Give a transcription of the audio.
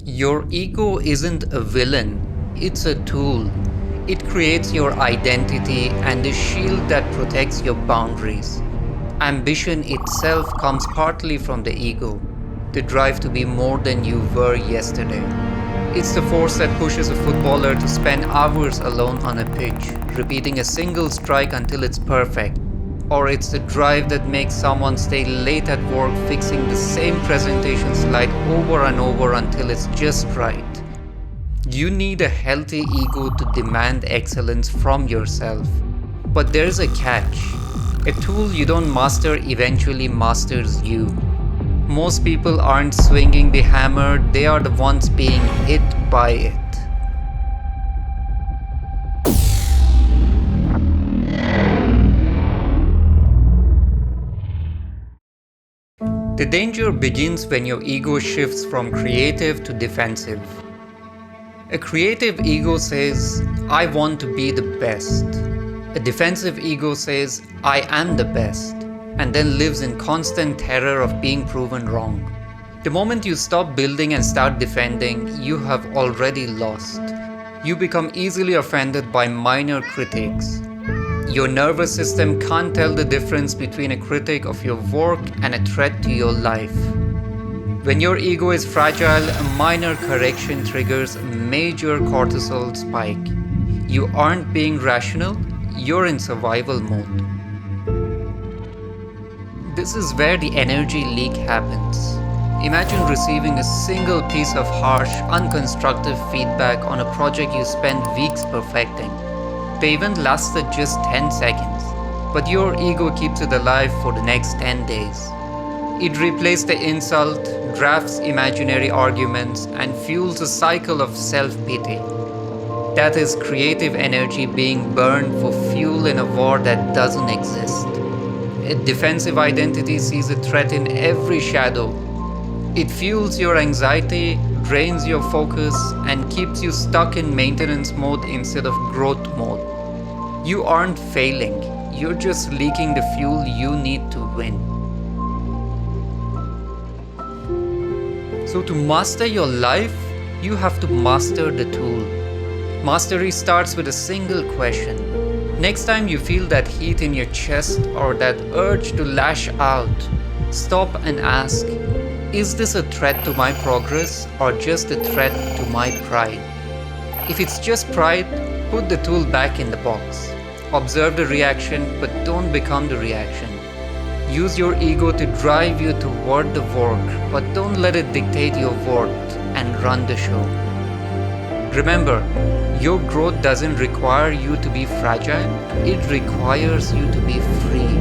Your ego isn't a villain, it's a tool. It creates your identity and a shield that protects your boundaries. Ambition itself comes partly from the ego, the drive to be more than you were yesterday. It's the force that pushes a footballer to spend hours alone on a pitch, repeating a single strike until it's perfect. Or it's the drive that makes someone stay late at work fixing the same presentation slide over and over until it's just right. You need a healthy ego to demand excellence from yourself. But there's a catch. A tool you don't master eventually masters you. Most people aren't swinging the hammer, they are the ones being hit by it. The danger begins when your ego shifts from creative to defensive. A creative ego says, I want to be the best. A defensive ego says, I am the best, and then lives in constant terror of being proven wrong. The moment you stop building and start defending, you have already lost. You become easily offended by minor critiques. Your nervous system can't tell the difference between a critic of your work and a threat to your life. When your ego is fragile, a minor correction triggers a major cortisol spike. You aren't being rational, you're in survival mode. This is where the energy leak happens. Imagine receiving a single piece of harsh, unconstructive feedback on a project you spent weeks perfecting. The event lasted just 10 seconds, but your ego keeps it alive for the next 10 days. It replays the insult, drafts imaginary arguments, and fuels a cycle of self-pity. That is creative energy being burned for fuel in a war that doesn't exist. A defensive identity sees a threat in every shadow. It fuels your anxiety, drains your focus, and keeps you stuck in maintenance mode instead of growth mode. You aren't failing, you're just leaking the fuel you need to win. So to master your life, you have to master the tool. Mastery starts with a single question. Next time you feel that heat in your chest or that urge to lash out, stop and ask, is this a threat to my progress or just a threat to my pride? If it's just pride, put the tool back in the box. Observe the reaction, but don't become the reaction. Use your ego to drive you toward the work, but don't let it dictate your worth and run the show. Remember, your growth doesn't require you to be fragile, it requires you to be free.